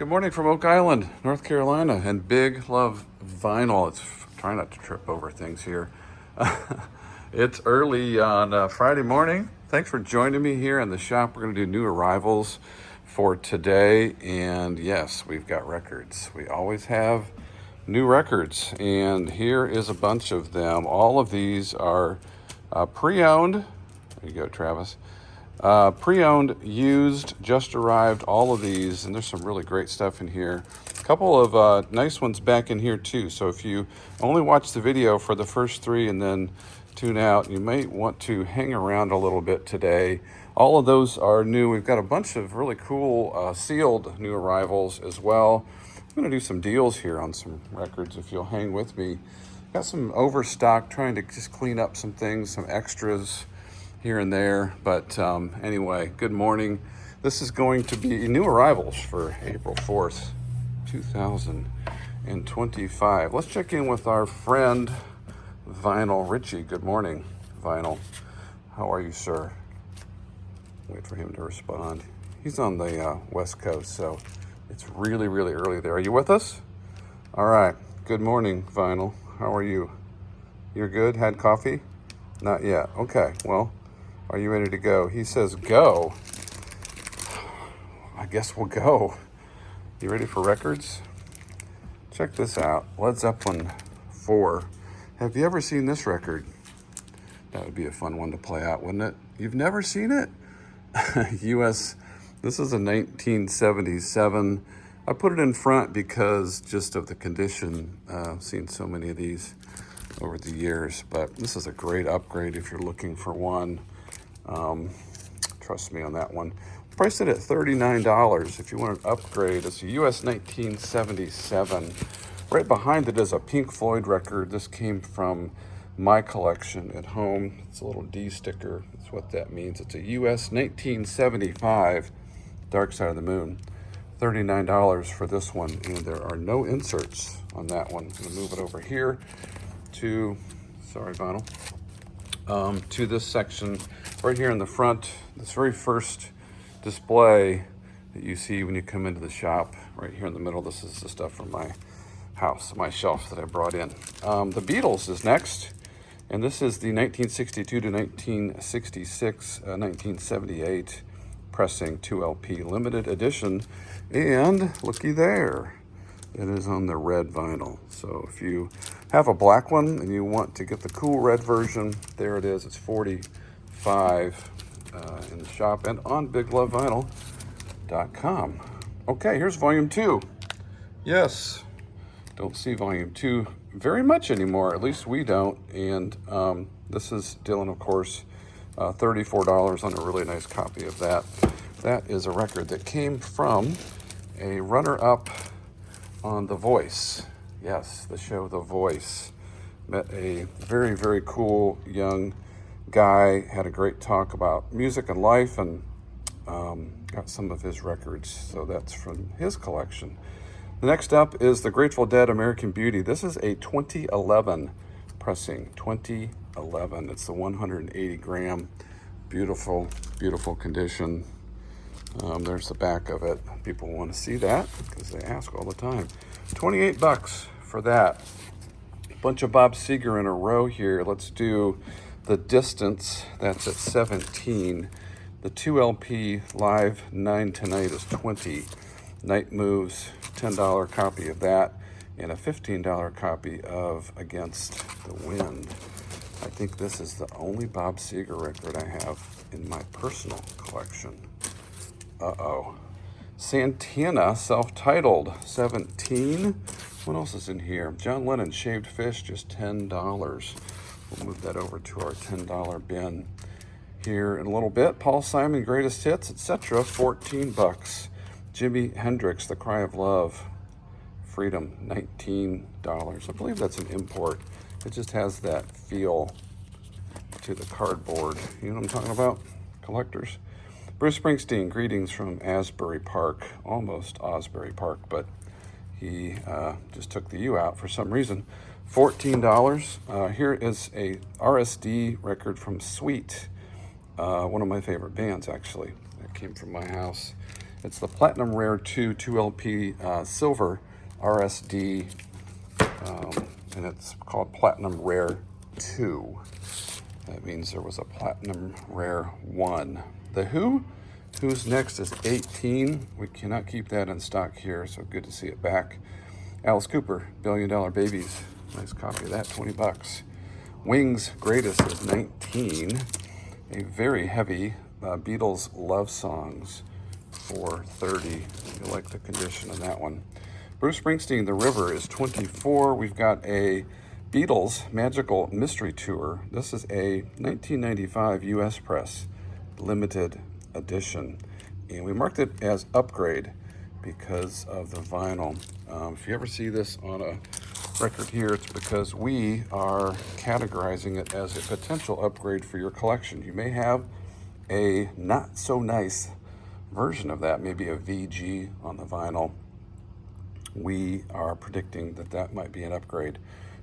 Good morning from Oak Island, North Carolina, and big love vinyl. It's trying not to trip over things here. It's early on Friday morning. Thanks for joining me here in the shop. We're going to do new arrivals for today, and yes, we've got records. We always have new records, and here is a bunch of them. All of these are pre-owned. There you go, Travis. Pre-owned, used, just arrived, all of these, and there's some really great stuff in here. A couple of nice ones back in here too, so if you only watch the video for the first three and then tune out, you may want to hang around a little bit today. All of those are new. We've got a bunch of really cool sealed new arrivals as well. I'm going to do some deals here on some records if you'll hang with me. Got some overstock, trying to just clean up some things, some extras here and there. But anyway, good morning. This is going to be new arrivals for April 4th, 2025. Let's check in with our friend Vionel. Richie, good morning, Vionel. How are you, sir? Wait for him to respond. He's on the West Coast, so it's really, really early there. Are you with us? All right. Good morning, Vionel. How are you? You're good? Had coffee? Not yet. Okay. Well, are you ready to go? He says go. I guess we'll go. You ready for records? Check this out. Led Zeppelin 4. Have you ever seen this record? That would be a fun one to play out, wouldn't it? You've never seen it? US, this is a 1977. I put it in front because just of the condition. I've seen so many of these over the years, but this is a great upgrade if you're looking for one. Trust me on that one. Priced it at $39. If you want an upgrade, it's a US 1977. Right behind it is a Pink Floyd record. This came from my collection at home. It's a little D sticker. That's what that means. It's a US 1975 Dark Side of the Moon. $39 for this one, and there are no inserts on that one. I'm going to move it over here to, sorry, Vinyl, to this section right here in the front. This very first display that you see when you come into the shop, right here in the middle. This is the stuff from my house, my shelf that I brought in. The Beatles is next, and this is the 1962 to 1966, 1978 pressing 2LP limited edition, and looky there, it is on the red vinyl. So if you have a black one and you want to get the cool red version, there it is. It's $45 in the shop and on BigLoveVinyl.com. Okay, here's volume 2. Yes, don't see volume 2 very much anymore, at least we don't. And this is Dylan, of course, $34 on a really nice copy of that. That is a record that came from a runner-up on The Voice. Yes, the show The Voice. Met a very, very cool young guy, had a great talk about music and life, and got some of his records. So that's from his collection. The next up is the Grateful Dead American Beauty. This is a 2011 pressing, 2011. It's the 180 gram, beautiful, beautiful condition. There's the back of it. People want to see that because they ask all the time. $28 for that. A bunch of Bob Seger in a row here. Let's do The Distance. That's at 17. The 2LP Live 9 Tonight is 20. Night Moves, $10 copy of that, and a $15 copy of Against the Wind. I think this is the only Bob Seger record I have in my personal collection. Uh-oh. Santana, self-titled, 17. What else is in here? John Lennon, Shaved Fish, just $10. We'll move that over to our $10 bin here in a little bit. Paul Simon, Greatest Hits, etc., $14. Jimi Hendrix, The Cry of Love, Freedom, $19. I believe that's an import. It just has that feel to the cardboard. You know what I'm talking about? Collectors. Bruce Springsteen, Greetings from Asbury Park. Almost Osbury Park, but he just took the U out for some reason. $14. Here is a RSD record from Sweet, one of my favorite bands, actually. That came from my house. It's the Platinum Rare 2 2LP Silver RSD, and it's called Platinum Rare 2. That means there was a Platinum Rare 1. The Who's Next is 18. We cannot keep that in stock here, so good to see it back. Alice Cooper, Billion Dollar Babies. Nice copy of that, 20 bucks. Wings Greatest is 19. A very heavy Beatles Love Songs for 30. You like the condition of that one. Bruce Springsteen, The River is 24. We've got a Beatles Magical Mystery Tour. This is a 1995 US Press limited edition. And we marked it as upgrade because of the vinyl. If you ever see this on a record here, it's because we are categorizing it as a potential upgrade for your collection. You may have a not so nice version of that, maybe a VG on the vinyl. We are predicting that that might be an upgrade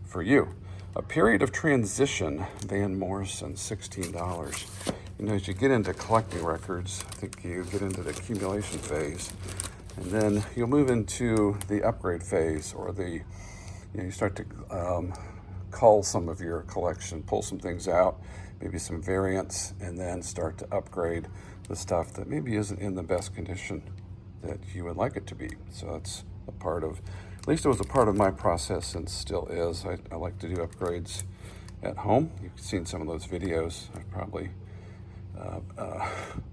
for you. A Period of Transition, Van Morrison, $16. You know, as you get into collecting records, I think you get into the accumulation phase, and then you'll move into the upgrade phase, or you start to cull some of your collection, pull some things out, maybe some variants, and then start to upgrade the stuff that maybe isn't in the best condition that you would like it to be. So that's a part of, at least it was a part of my process and still is. I like to do upgrades at home. You've seen some of those videos. I've probably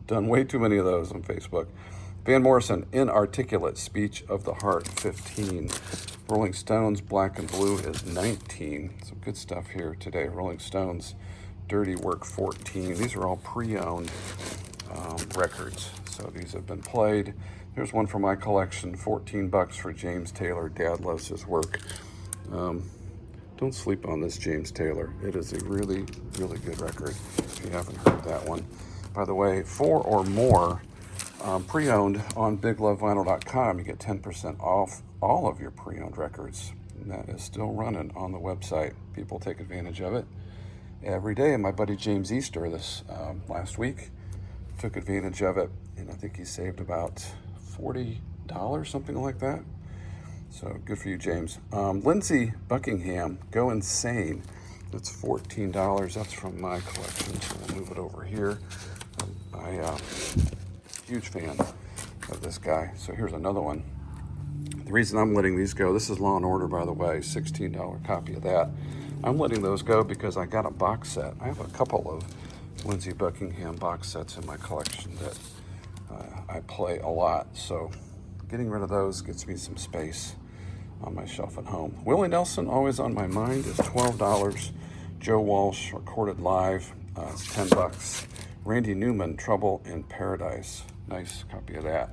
done way too many of those on Facebook. Van Morrison, Inarticulate Speech of the Heart, 15. Rolling Stones, Black and Blue is 19. Some good stuff here today. Rolling Stones, Dirty Work, 14. These are all pre-owned records, so these have been played. There's one from my collection, 14 bucks for James Taylor. Dad loves his work. Don't sleep on this James Taylor. It is a really, really good record if you haven't heard that one. By the way, 4 or more pre-owned on BigLoveVinyl.com, you get 10% off all of your pre-owned records. And that is still running on the website. People take advantage of it every day. And my buddy James Easter this last week took advantage of it, and I think he saved about $40, something like that. So good for you, James. Lindsey Buckingham, Go Insane. That's $14. That's from my collection, so we'll move it over here. I'm huge fan of this guy. So here's another one. The reason I'm letting these go, this is Law and Order, by the way, $16 copy of that. I'm letting those go because I got a box set. I have a couple of Lindsey Buckingham box sets in my collection that I play a lot. So getting rid of those gets me some space on my shelf at home. Willie Nelson, Always on My Mind, is $12. Joe Walsh, recorded live, it's 10 bucks. Randy Newman, Trouble in Paradise. Nice copy of that.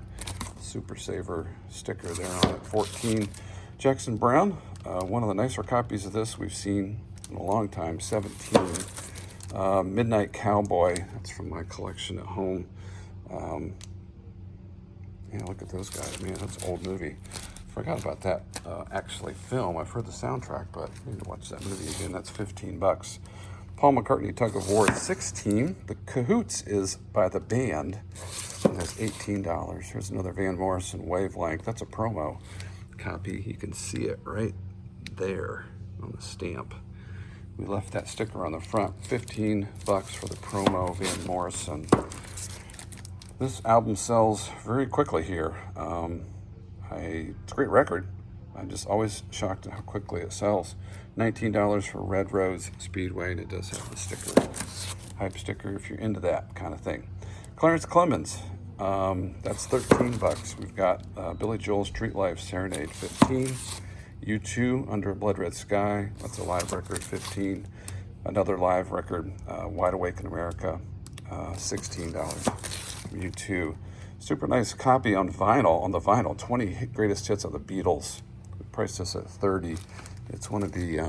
Super Saver sticker there on it, 14. Jackson Browne, one of the nicer copies of this we've seen in a long time, 17. Midnight Cowboy, that's from my collection at home. Yeah, look at those guys, man, that's an old movie. Forgot about that actually film. I've heard the soundtrack, but I need to watch that movie again. That's 15 bucks. Paul McCartney, Tug of War, 16. The Cahoots is by the band, and that's $18. Here's another Van Morrison, Wavelength. That's a promo copy. You can see it right there on the stamp. We left that sticker on the front. 15 bucks for the promo Van Morrison. This album sells very quickly here. It's a great record. I'm just always shocked at how quickly it sells. $19 for Red Rose Speedway, and it does have the sticker, hype sticker, if you're into that kind of thing. Clarence Clemens, that's 13 bucks. We've got Billy Joel's Street Life Serenade, 15. U2, Under a Blood Red Sky, that's a live record, 15. Another live record, Wide Awake in America, $16. U2. Super nice copy on vinyl, 20 greatest hits of the Beatles. We priced this at 30. It's one of the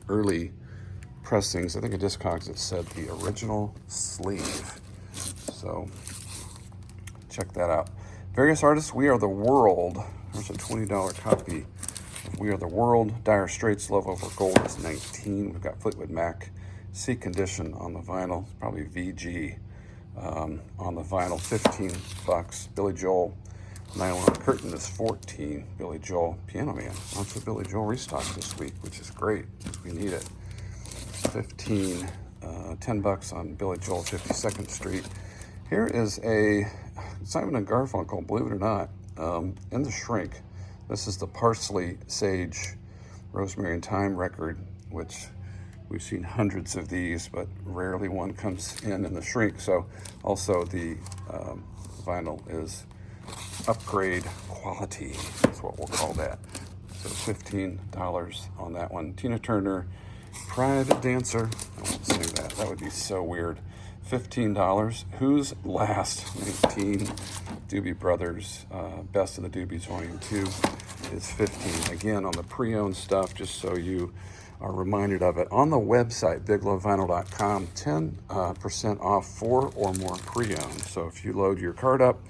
early pressings. I think a Discogs that said the original sleeve. So check that out. Various artists, We Are the World. There's a $20 copy of We Are the World. Dire Straits, Love Over Gold is 19. We've got Fleetwood Mac, Sea Condition on the vinyl. It's probably VG. On the vinyl, 15 bucks. Billy Joel, Nylon curtain is $14. Billy Joel Piano Man. Lots of Billy Joel restock this week, which is great because we need it. 15, $10 on Billy Joel 52nd Street. Here is a Simon and Garfunkel, believe it or not, in the shrink. This is the Parsley, Sage, Rosemary and Thyme record, which we've seen hundreds of these, but rarely one comes in the shrink. So also the vinyl is upgrade quality, is what we'll call that. So $15 on that one. Tina Turner, Private Dancer. I won't sing that. That would be so weird. $15. Who's Last? 19. Doobie Brothers, Best of the Doobies Volume 2 is 15. Again, on the pre-owned stuff, just so you are reminded of it. On the website, biglovevinyl.com, 10% off 4 or more pre-owned. So if you load your card up,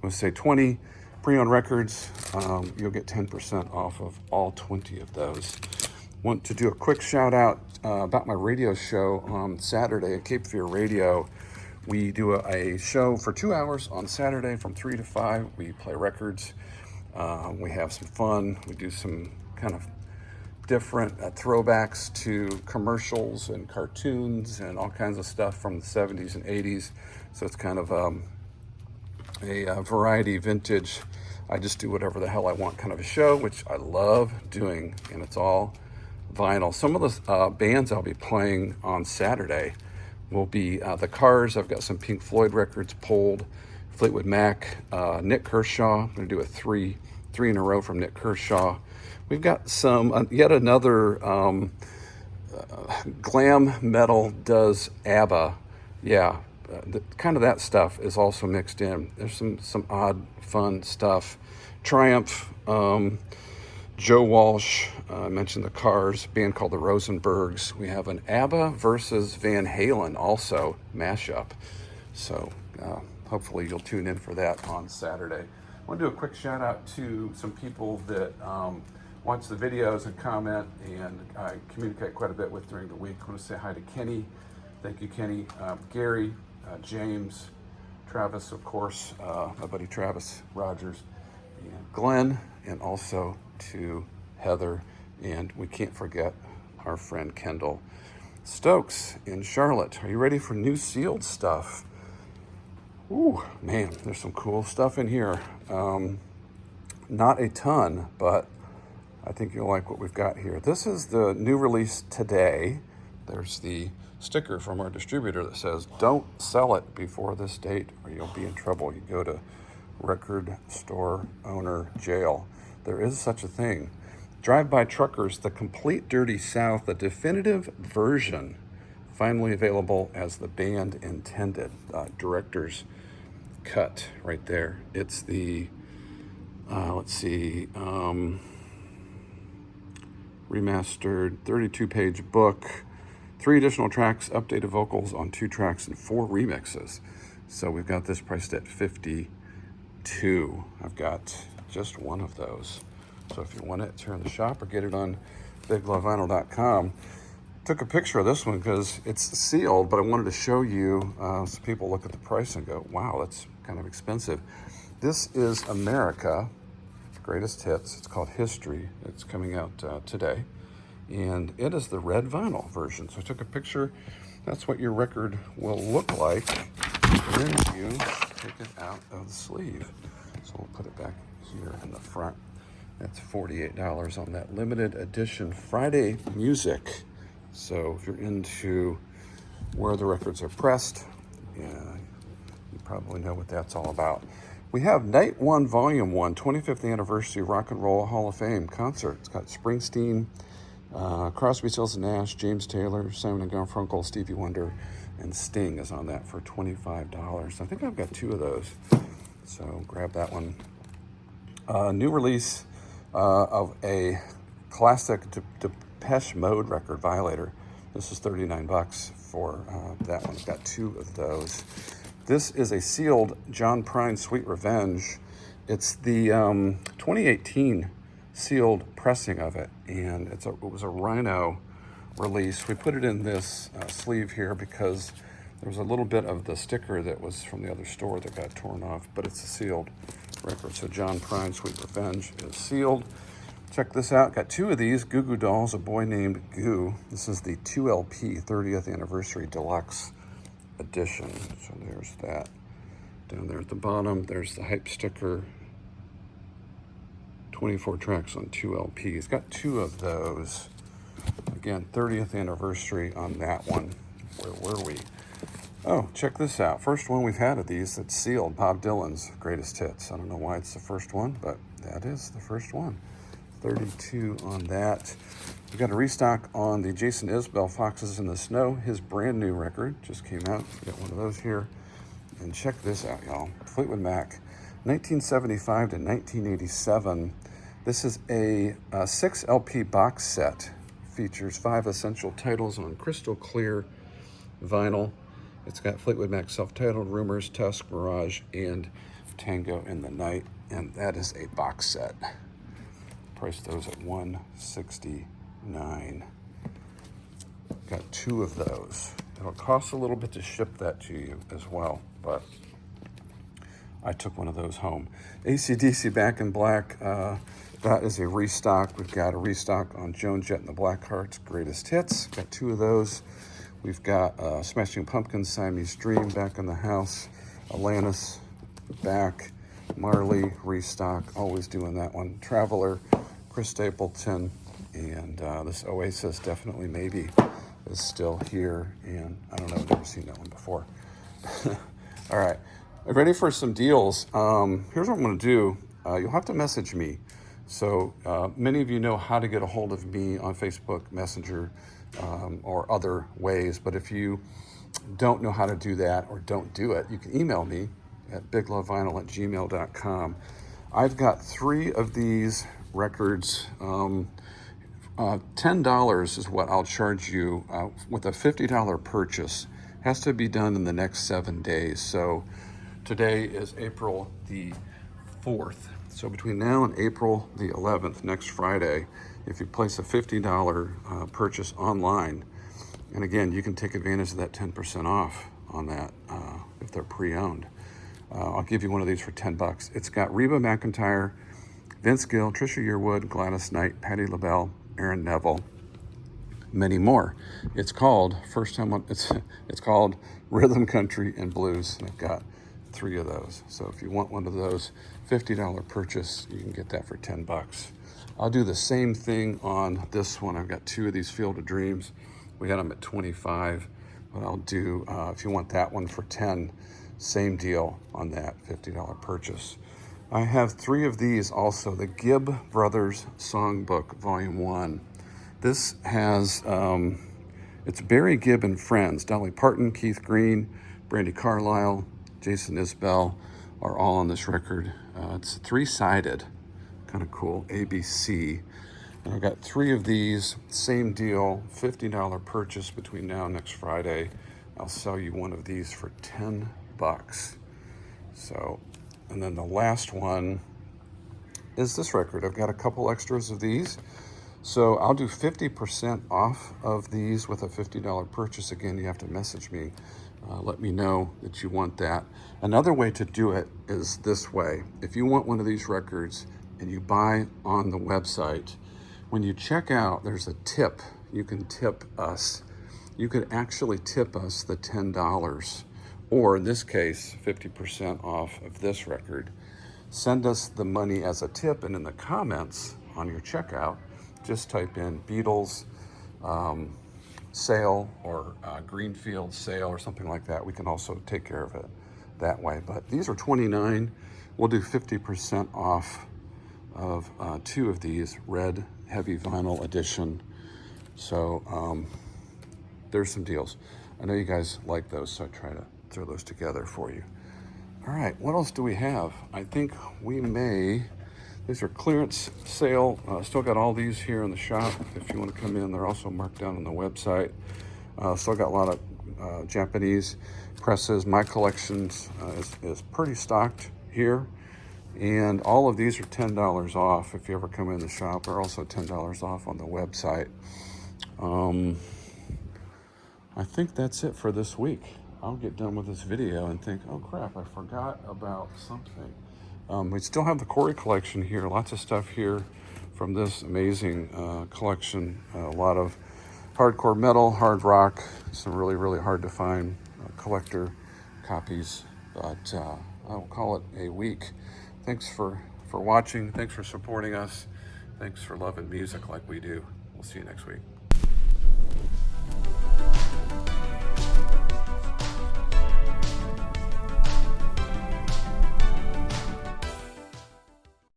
let's say 20 pre-owned records, you'll get 10% off of all 20 of those. Want to do a quick shout out about my radio show on Saturday at Cape Fear Radio. We do a show for 2 hours on Saturday from 3 to 5. We play records. We have some fun. We do some kind of different throwbacks to commercials and cartoons and all kinds of stuff from the 70s and 80s. So it's kind of a variety, vintage, I just do whatever the hell I want kind of a show, which I love doing, and it's all vinyl. Some of the bands I'll be playing on Saturday will be the Cars. I've got some Pink Floyd records pulled, Fleetwood Mac, Nick Kershaw. I'm going to do a three in a row from Nick Kershaw. We've got some, yet another glam metal does ABBA. Yeah, kind of that stuff is also mixed in. There's some odd, fun stuff. Triumph, Joe Walsh, I mentioned the Cars, band called the Rosenbergs. We have an ABBA versus Van Halen also mashup. So hopefully you'll tune in for that on Saturday. I want to do a quick shout out to some people that watch the videos and comment and I communicate quite a bit with during the week. I want to say hi to Kenny. Thank you, Kenny. Gary, James, Travis, of course, my buddy Travis Rogers, and Glenn, and also to Heather, and we can't forget our friend Kendall Stokes in Charlotte. Are you ready for new sealed stuff? Ooh, man, there's some cool stuff in here. Not a ton, but I think you'll like what we've got here. This is the new release today. There's the sticker from our distributor that says, don't sell it before this date or you'll be in trouble. You go to record store owner jail. There is such a thing. Drive-By Truckers, The Complete Dirty South, the definitive version, finally available as the band intended. Director's cut right there. It's the, remastered 32-page book, 3 additional tracks, updated vocals on 2 tracks, and 4 remixes. So we've got this priced at $52. I've got just one of those. So if you want it, it's here in the shop or get it on biglovevinyl.com. Took a picture of this one because it's sealed, but I wanted to show you so people look at the price and go, wow, that's kind of expensive. This is America Greatest Hits. It's called History. It's coming out today. And it is the red vinyl version. So I took a picture. That's what your record will look like when you take it out of the sleeve. So we'll put it back here in the front. That's $48 on that limited edition Friday Music. So if you're into where the records are pressed, yeah, you probably know what that's all about. We have Night 1, Volume 1, 25th Anniversary Rock and Roll Hall of Fame concert. It's got Springsteen, Crosby, Stills and Nash, James Taylor, Simon and Garfunkel, Stevie Wonder, and Sting is on that for $25. I think I've got 2 of those, so grab that one. New release of a classic Depeche Mode record, Violator. This is $39 for that one. I've got 2 of those. This is a sealed John Prine Sweet Revenge. It's the 2018 sealed pressing of it, and it was a Rhino release. We put it in this sleeve here because there was a little bit of the sticker that was from the other store that got torn off, but it's a sealed record. So John Prine, Sweet Revenge is sealed. Check this out. Got 2 of these. Goo Goo Dolls, A Boy Named Goo. This is the 2LP 30th Anniversary Deluxe Edition. So there's that. Down there at the bottom, there's the hype sticker. 24 tracks on 2LPs. Got 2 of those. Again, 30th anniversary on that one. Where were we? Oh, check this out. First one we've had of these that's sealed. Bob Dylan's Greatest Hits. I don't know why it's the first one, but that is the first one. 32 on that. We got a restock on the Jason Isbell Foxes in the Snow. His brand new record just came out. We got one of those here. And check this out, y'all. Fleetwood Mac, 1975 to 1987. This is a 6 LP box set. Features 5 essential titles on crystal clear vinyl. It's got Fleetwood Mac self-titled, Rumors, Tusk, Mirage, and Tango in the Night. And that is a box set. Priced those at $169. Got 2 of those. It'll cost a little bit to ship that to you as well, but I took one of those home. AC/DC Back in Black, that is a restock. We've got a restock on Joan Jett and the Blackhearts Greatest Hits. Got 2 of those. We've got Smashing Pumpkins, Siamese Dream back in the house. Alanis back. Marley restock, always doing that one. Traveler, Chris Stapleton, and this Oasis, Definitely Maybe, is still here. And I don't know, I've never seen that one before. All right, ready for some deals. Here's what I'm going to do. You'll have to message me. So many of you know how to get a hold of me on Facebook Messenger or other ways. But if you don't know how to do that or don't do it, you can email me at biglovevinyl@gmail.com. I've got 3 of these records. $10 is what I'll charge you with a $50 purchase. Has to be done in the next 7 days. So today is April the 4th. So between now and April the 11th, next Friday, if you place a $50 purchase online, and again, you can take advantage of that 10% off on that if they're pre-owned. I'll give you one of these for $10. It's got Reba McEntire, Vince Gill, Trisha Yearwood, Gladys Knight, Patti LaBelle, Aaron Neville, many more. It's called it's called Rhythm, Country, and Blues. And I've got 3 of those. So if you want one of those, $50 purchase, you can get that for $10. I'll do the same thing on this one. I've got 2 of these Field of Dreams. We had them at 25, but I'll do if you want that one for 10. Same deal on that $50 purchase. I have 3 of these also, the Gibb Brothers Songbook, Volume 1. This has, it's Barry Gibb and Friends. Dolly Parton, Keith Green, Brandy Carlisle, Jason Isbell are all on this record. It's 3-sided, kind of cool, ABC. And I've got 3 of these, same deal, $50 purchase between now and next Friday. I'll sell you one of these for $10. So, and then the last one is this record. I've got a couple extras of these. So I'll do 50% off of these with a $50 purchase. Again, you have to message me. Let me know that you want that. Another way to do it is this way. If you want one of these records and you buy on the website, when you check out, there's a tip. You can tip us. You could actually tip us the $10. Or in this case, 50% off of this record. Send us the money as a tip, and in the comments on your checkout, just type in Beatles sale or Greenfield sale or something like that. We can also take care of it that way. But these are $29. We'll do 50% off of 2 of these, red heavy vinyl edition. So there's some deals. I know you guys like those, so I try to throw those together for you. All right, what else do we have? I think we may, these are clearance sale. Still got all these here in the shop. If you want to come in, they're also marked down on the website. Still got a lot of Japanese presses. My collection is pretty stocked here. And all of these are $10 off if you ever come in the shop. They're also $10 off on the website. I think that's it for this week. I'll get done with this video and think, oh crap, I forgot about something. We still have the Corey collection here. Lots of stuff here from this amazing collection. A lot of hardcore metal, hard rock, some really, really hard to find collector copies. But I will call it a week. Thanks for watching. Thanks for supporting us. Thanks for loving music like we do. We'll see you next week.